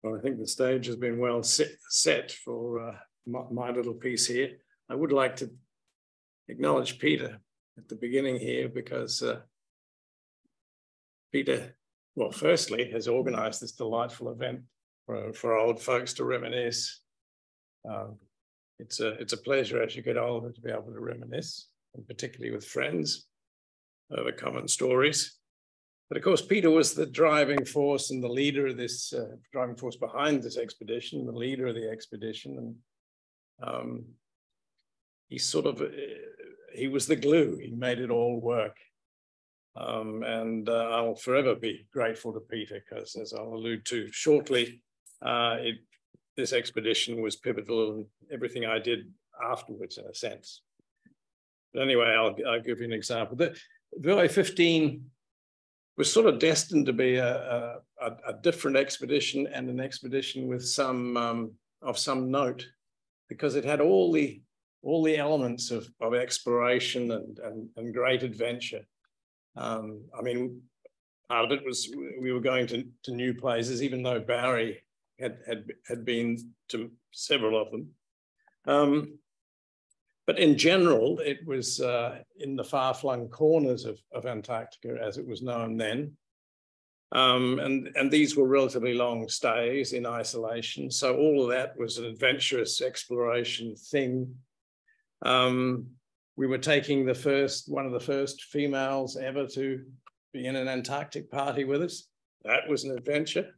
Well, I think the stage has been well set for my little piece here. I would like to acknowledge Peter at the beginning here because Peter, well, firstly, has organised this delightful event for old folks to reminisce. It's a pleasure as you get older to be able to reminisce, and particularly with friends over common stories. But of course, Peter was the driving force and the leader of this, driving force behind this expedition, the leader of the expedition. And he was the glue. He made it all work. I'll forever be grateful to Peter because, as I'll allude to shortly, this expedition was pivotal in everything I did afterwards, in a sense. But anyway, I'll give you an example. The VUWAE 15 was sort of destined to be a different expedition, and an expedition with some of some note, because it had all the elements of exploration and great adventure. I mean, part of it was we were going to new places, even though Barry had been to several of them. But in general, it was in the far-flung corners of Antarctica, as it was known then. And these were relatively long stays in isolation. So all of that was an adventurous exploration thing. We were taking one of the first females ever to be in an Antarctic party with us. That was an adventure.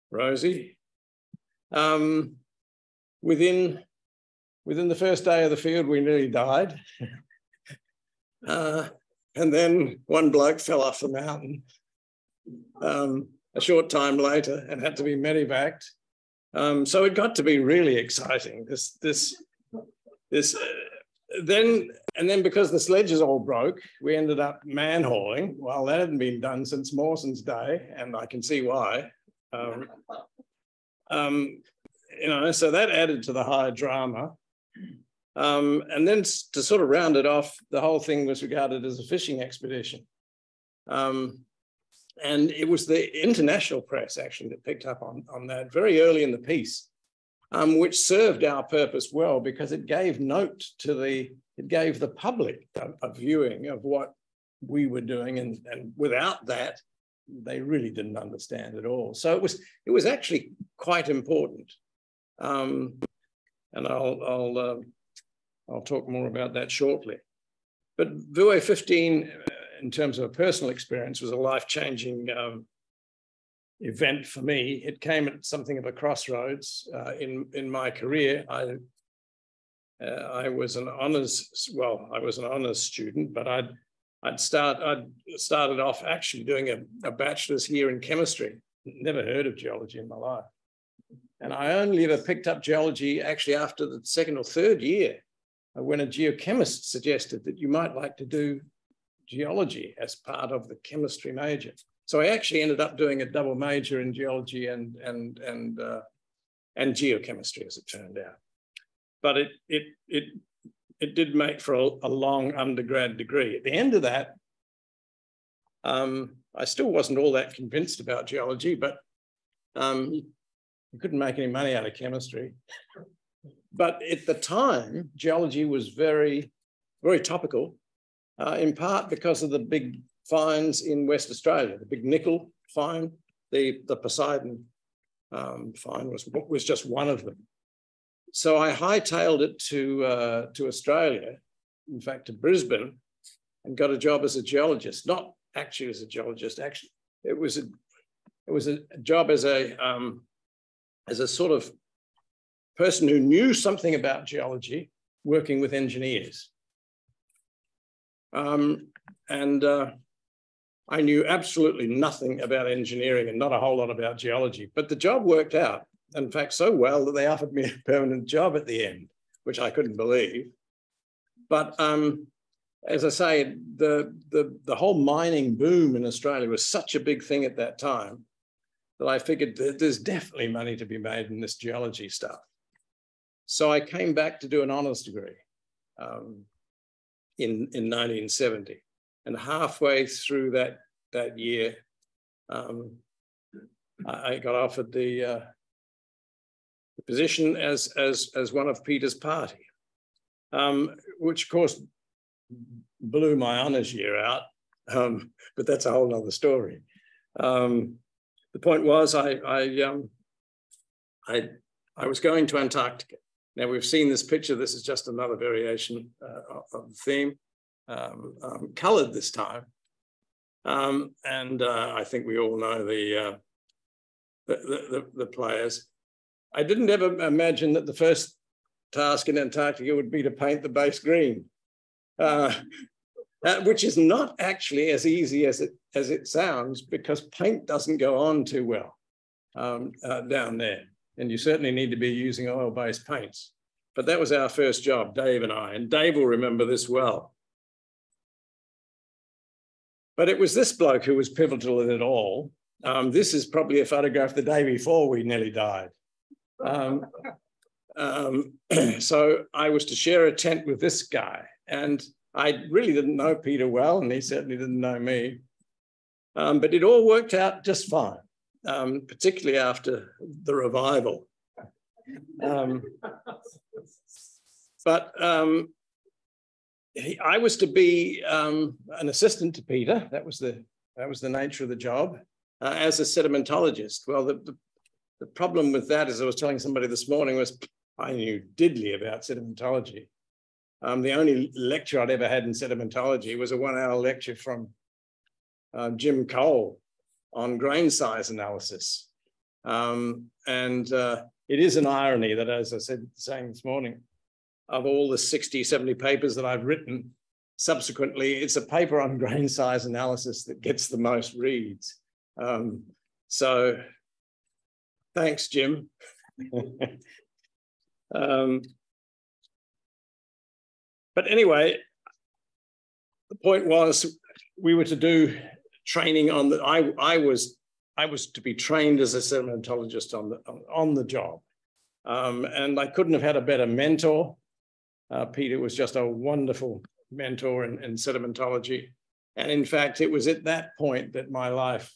Rosie. Within the first day of the field, we nearly died. And then one bloke fell off the mountain a short time later and had to be medevaced. So it got to be really exciting. Then because the sledges all broke, we ended up man-hauling. Well, that hadn't been done since Mawson's day, and I can see why. So that added to the high drama. And then to sort of round it off, the whole thing was regarded as a fishing expedition. And it was the international press actually that picked up on that very early in the piece, which served our purpose well, because it gave it gave the public a viewing of what we were doing. And without that, they really didn't understand at all. So it was actually quite important. And I'll talk more about that shortly. But VUWAE 15, in terms of a personal experience, was a life-changing event for me. It came at something of a crossroads in my career. I was an honors student, but I'd started off actually doing a bachelor's here in chemistry. Never heard of geology in my life. And I only ever picked up geology actually after the second or third year, when a geochemist suggested that you might like to do geology as part of the chemistry major. So I actually ended up doing a double major in geology and geochemistry, as it turned out. But it did make for a long undergrad degree. At the end of that, I still wasn't all that convinced about geology, but you couldn't make any money out of chemistry. But at the time, geology was very, very topical, in part because of the big finds in West Australia. The big nickel find, the Poseidon find was just one of them. So I hightailed it to Australia, in fact, to Brisbane, and got a job as a geologist. Not actually as a geologist, actually. It was a job as a sort of person who knew something about geology, working with engineers. I knew absolutely nothing about engineering and not a whole lot about geology, but the job worked out, in fact, so well that they offered me a permanent job at the end, which I couldn't believe. But as I say, the whole mining boom in Australia was such a big thing at that time that I figured that there's definitely money to be made in this geology stuff. So I came back to do an honours degree in 1970. And halfway through that year, I got offered the position as one of Peter's party, which of course blew my honours year out, but that's a whole other story. The point was I was going to Antarctica. Now we've seen this picture. This is just another variation of the theme, coloured this time. And I think we all know the players. I didn't ever imagine that the first task in Antarctica would be to paint the base green, which is not actually as easy as it sounds, because paint doesn't go on too well down there. And you certainly need to be using oil-based paints. But that was our first job, Dave and I. And Dave will remember this well. But it was this bloke who was pivotal in it all. This is probably a photograph the day before we nearly died. So I was to share a tent with this guy. And I really didn't know Peter well, and he certainly didn't know me. But it all worked out just fine. Particularly after the revival. I was to be an assistant to Peter. That was the nature of the job, as a sedimentologist. Well, the problem with that, as I was telling somebody this morning, was I knew diddly about sedimentology. The only lecture I'd ever had in sedimentology was a 1-hour lecture from Jim Cole on grain size analysis. It is an irony that, as I said, saying this morning, of all the 60, 70 papers that I've written, subsequently, it's a paper on grain size analysis that gets the most reads. So thanks, Jim. But anyway, the point was we were to do training on the, I was to be trained as a sedimentologist on the job. And I couldn't have had a better mentor. Peter was just a wonderful mentor in sedimentology. And in fact, it was at that point that my life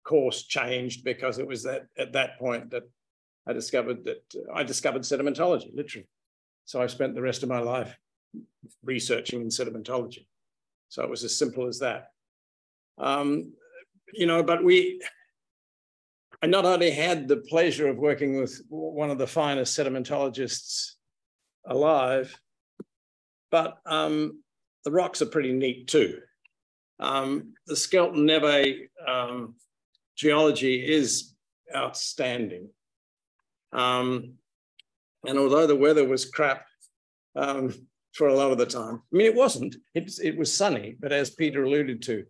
course changed, because it was at that point that I discovered sedimentology, literally. So I spent the rest of my life researching in sedimentology. So it was as simple as that. You know, but I not only had the pleasure of working with one of the finest sedimentologists alive, but the rocks are pretty neat too. The Shackleton neve geology is outstanding. And although the weather was crap for a lot of the time, I mean, it wasn't, it was sunny, but as Peter alluded to,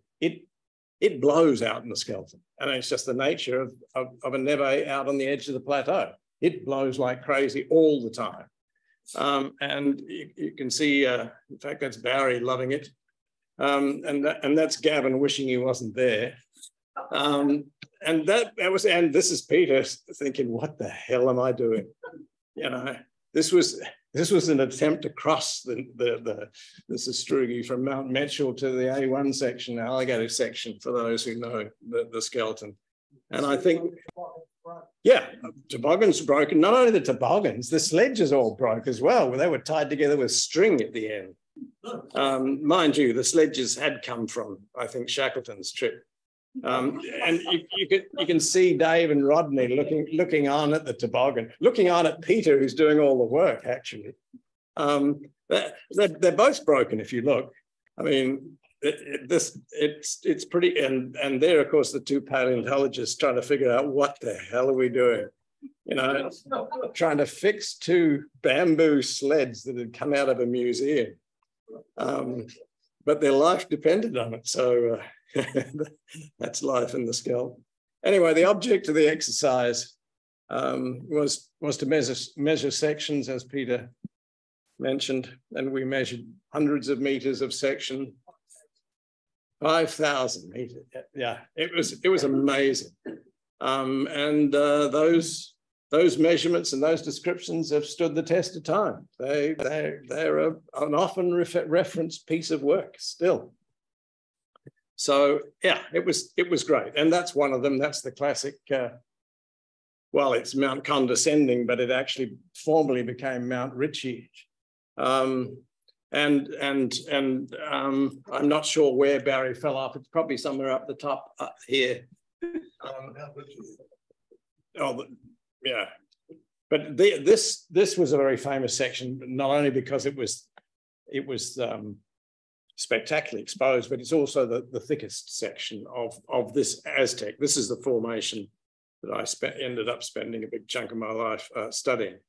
it blows out in the Shackleton. And it's just the nature of a neve out on the edge of the plateau. It blows like crazy all the time. And you can see, in fact, that's Barry loving it. And that's Gavin wishing he wasn't there. And this is Peter thinking, what the hell am I doing? You know, this was an attempt to cross the Sastrugi from Mount Mitchell to the A1 section, the alligator section, for those who know the Shackleton. And I think, yeah, toboggans broken. Not only the toboggans, the sledges all broke as well. They were tied together with string at the end. Mind you, the sledges had come from, I think, Shackleton's trip. And you can see Dave and Rodney looking on at the toboggan, looking on at Peter, who's doing all the work, actually. They're both broken if you look. I mean, it's pretty, and there, of course, the two paleontologists trying to figure out what the hell are we doing? You know, trying to fix two bamboo sleds that had come out of a museum. But their life depended on it. So that's life in the skull. Anyway, the object of the exercise was to measure sections, as Peter mentioned, and we measured hundreds of meters of section, 5,000 meters. Yeah, it was amazing. And those measurements and those descriptions have stood the test of time. They're an often referenced piece of work still. So yeah, it was great, and that's one of them. That's the classic well, it's Mount Condescending, but it actually formally became Mount Ritchie. I'm not sure where Barry fell off. It's probably somewhere up the top here. Yeah. But this was a very famous section, not only because it was spectacularly exposed, but it's also the thickest section of this Aztec. This is the formation that I ended up spending a big chunk of my life studying.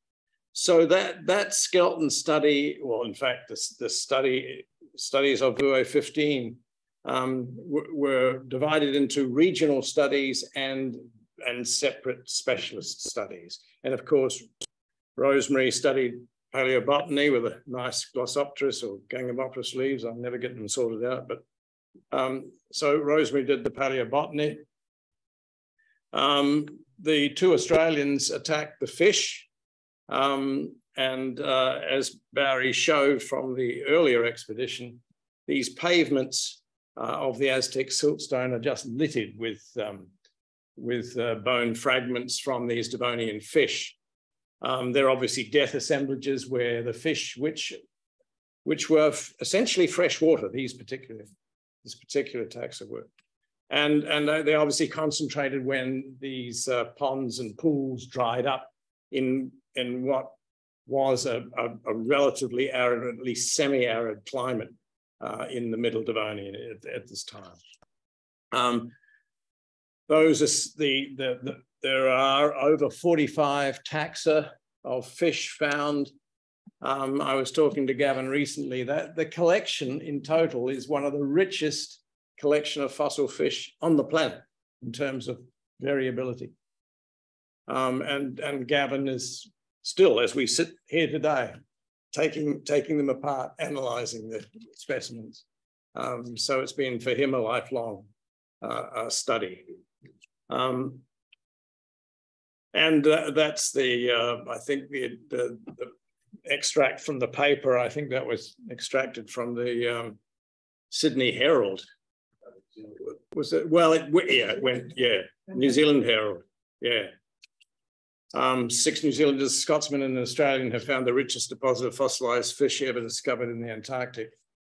So that skeleton study, well, in fact, the studies of VUWAE 15 were divided into regional studies and separate specialist studies. And of course, Rosemary studied paleobotany with a nice Glossopteris or Gangapopteris leaves. I'll never get them sorted out, but so Rosemary did the paleobotany. The two Australians attacked the fish, and as Barry showed from the earlier expedition, these pavements of the Aztec siltstone are just littered with bone fragments from these Devonian fish. They're obviously death assemblages where the fish, which were essentially fresh water, this particular taxa were. And they obviously concentrated when these ponds and pools dried up in what was a relatively arid, or at least semi-arid climate in the Middle Devonian at this time. Those are there are over 45 taxa of fish found. I was talking to Gavin recently that the collection in total is one of the richest collection of fossil fish on the planet in terms of variability. And Gavin is still, as we sit here today, taking them apart, analysing the specimens. So it's been for him a lifelong study. That's I think the extract from the paper. I think that was extracted from the Sydney Herald. Was it? Well, it went, yeah, New Zealand Herald, yeah. 6 New Zealanders, Scotsmen and an Australian have found the richest deposit of fossilised fish ever discovered in the Antarctic.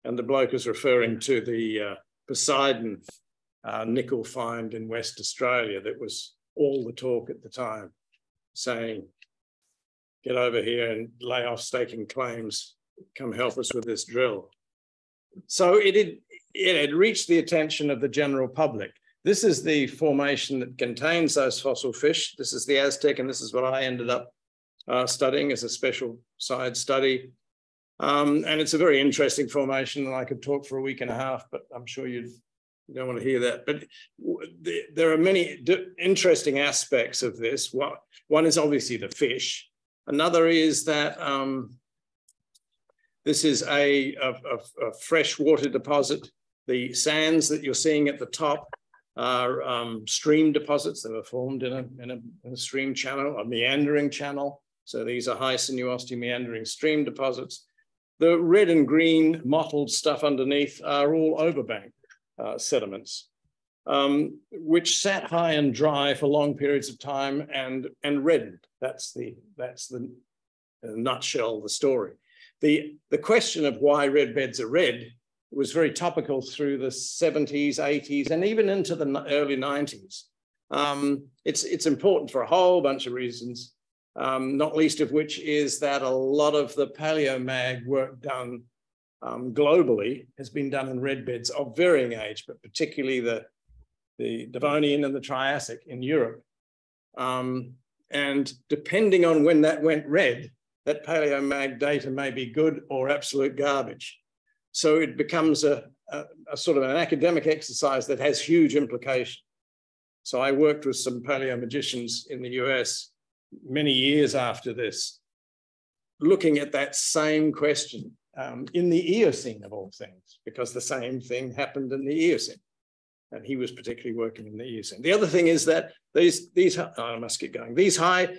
And the bloke is referring to the Poseidon nickel find in West Australia that was all the talk at the time, saying, get over here and lay off staking claims, come help us with this drill. So it had reached the attention of the general public. This is the formation that contains those fossil fish. This is the Aztec, and this is what I ended up studying as a special side study. And it's a very interesting formation, and I could talk for a week and a half, but I'm sure you don't want to hear that. But there are many interesting aspects of this. One is obviously the fish. Another is that this is a freshwater deposit. The sands that you're seeing at the top are stream deposits that were formed in a stream channel, a meandering channel. So these are high sinuosity meandering stream deposits. The red and green mottled stuff underneath are all overbank sediments, which sat high and dry for long periods of time and reddened. That's the in a nutshell, the story. The question of why red beds are red was very topical through the 70s, 80s, and even into the early 90s. It's important for a whole bunch of reasons, not least of which is that a lot of the paleomag work done globally has been done in red beds of varying age, but particularly the Devonian and the Triassic in Europe. And depending on when that went red, that paleomag data may be good or absolute garbage. So it becomes a sort of an academic exercise that has huge implications. So I worked with some paleomagicians in the US many years after this, looking at that same question in the Eocene of all things, because the same thing happened in the Eocene. And he was particularly working in the Eocene. The other thing is that I must get going. These high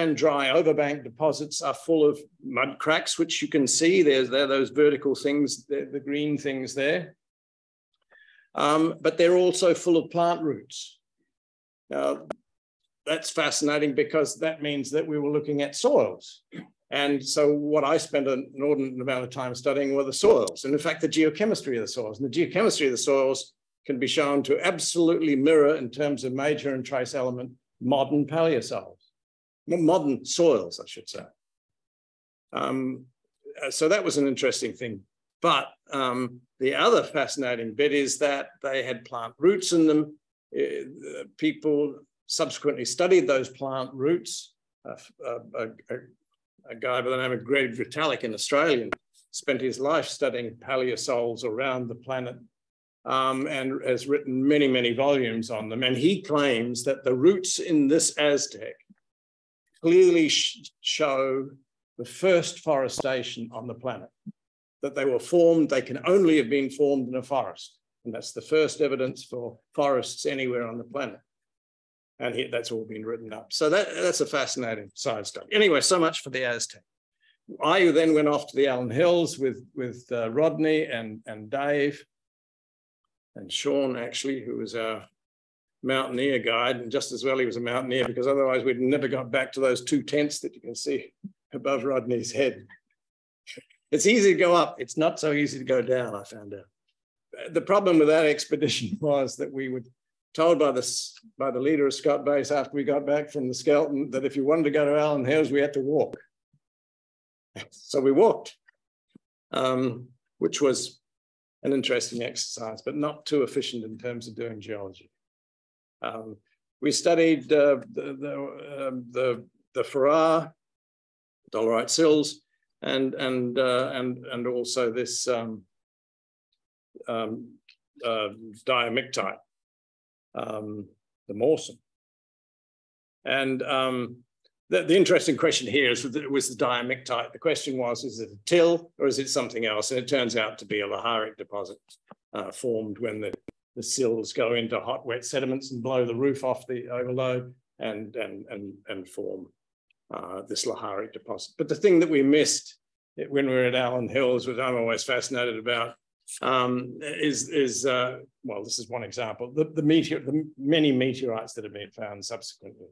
and dry overbank deposits are full of mud cracks, which you can see. There are those vertical things, the green things there. But they're also full of plant roots. Now, that's fascinating because that means that we were looking at soils. And so what I spent an inordinate amount of time studying were the soils, and in fact, the geochemistry of the soils. And the geochemistry of the soils can be shown to absolutely mirror, in terms of major and trace element, modern paleosols, modern soils, I should say. So that was an interesting thing. But the other fascinating bit is that they had plant roots in them. People subsequently studied those plant roots. A guy by the name of David Reid, an Australian, spent his life studying paleosols around the planet and has written many, many volumes on them. And he claims that the roots in this Aztec clearly show the first forestation on the planet, that they were formed, they can only have been formed in a forest. And that's the first evidence for forests anywhere on the planet. And that's all been written up. So that's a fascinating side story. Anyway, so much for the Aztec. I then went off to the Allen Hills with Rodney and Dave and Sean, actually, who was our mountaineer guide. And just as well he was a mountaineer, because otherwise we'd never got back to those two tents that you can see above Rodney's head. It's easy to go up. It's not so easy to go down, I found out. The problem with that expedition was that we were told by the leader of Scott Base after we got back from the Skeleton that if you wanted to go to Allen Hills, we had to walk. So we walked, which was an interesting exercise, but not too efficient in terms of doing geology. We studied the Farrar, dolerite sills, and also this diamictite, the Mawson. And the interesting question here was the diamictite. The question was, is it a till or is it something else? And it turns out to be a laharic deposit formed when the sills go into hot, wet sediments and blow the roof off the overload and form this laharic deposit. But the thing that we missed when we were at Allen Hills, which I'm always fascinated about, is well, this is one example, the many meteorites that have been found subsequently.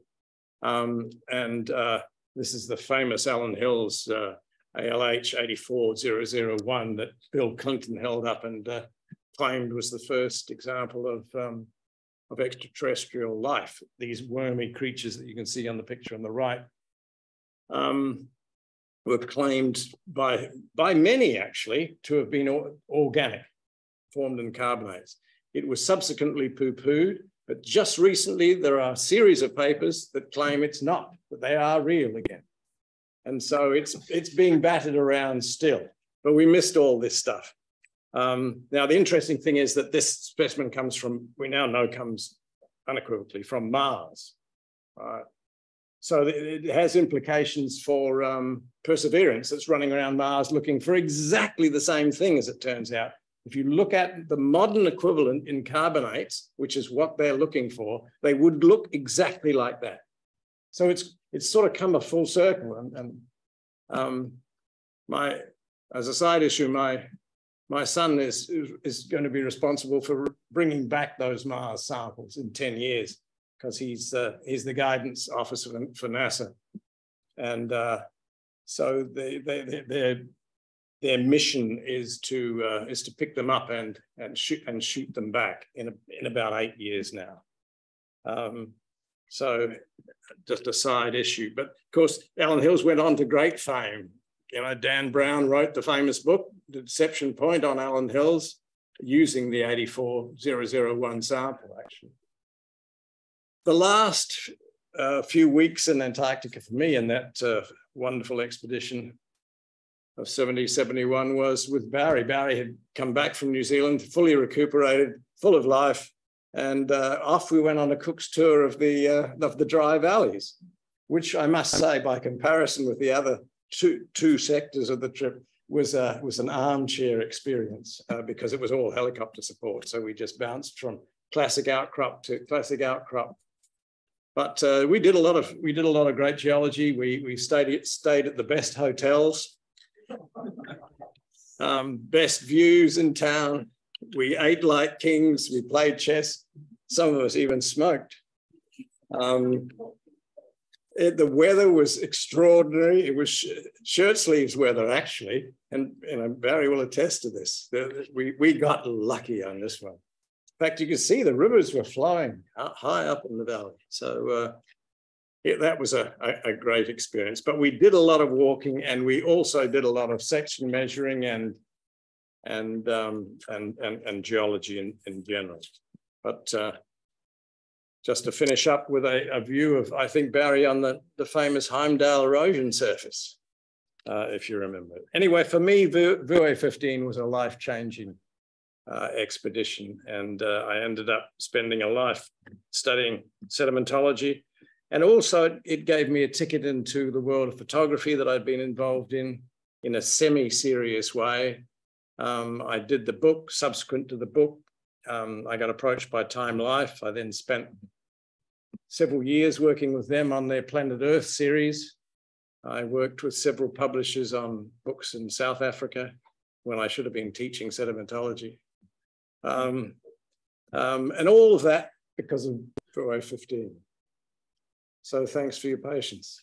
This is the famous Allen Hills ALH 84001 that Bill Clinton held up and claimed was the first example of extraterrestrial life. These wormy creatures that you can see on the picture on the right were claimed by many, actually, to have been organic, formed in carbonates. It was subsequently poo-pooed, but just recently there are a series of papers that claim it's not, that they are real again. And so it's being battered around still, but we missed all this stuff. Now, the interesting thing is that this specimen comes from, we now know comes unequivocally from Mars. So it has implications for Perseverance that's running around Mars looking for exactly the same thing, as it turns out. If you look at the modern equivalent in carbonates, which is what they're looking for, they would look exactly like that. So it's sort of come a full circle. And as a side issue, my son is going to be responsible for bringing back those Mars samples in 10 years, because he's the guidance officer for NASA. And so their mission is to pick them up and shoot them back in about 8 years now. So just a side issue, but of course Allen Hills went on to great fame. You know, Dan Brown wrote the famous book, The Deception Point on Allen Hills, using the 84001 sample, actually. The last few weeks in Antarctica for me in that wonderful expedition of 70-71 was with Barry. Barry had come back from New Zealand, fully recuperated, full of life, and off we went on a Cook's tour of the dry valleys, which I must say, by comparison with the other two sectors of the trip, was an armchair experience because it was all helicopter support. So we just bounced from classic outcrop to classic outcrop. But we did a lot of great geology. We stayed at the best hotels, best views in town. We ate like kings. We played chess. Some of us even smoked. The weather was extraordinary. It was shirt sleeves weather, actually. And Barry will attest to this. We got lucky on this one. In fact, you can see the rivers were flowing high up in the valley. So that was a great experience. But we did a lot of walking, and we also did a lot of section measuring and geology in general. But just to finish up with a view of, I think, Barry, on the famous Heimdall erosion surface, if you remember. Anyway, for me, VUWAE 15 was a life-changing expedition, and I ended up spending a life studying sedimentology, and also it gave me a ticket into the world of photography that I'd been involved in a semi-serious way. I did the book. Subsequent to the book, I got approached by Time Life. I then spent several years working with them on their Planet Earth series. I worked with several publishers on books in South Africa when I should have been teaching sedimentology. And all of that because of VUWAE 15. So thanks for your patience.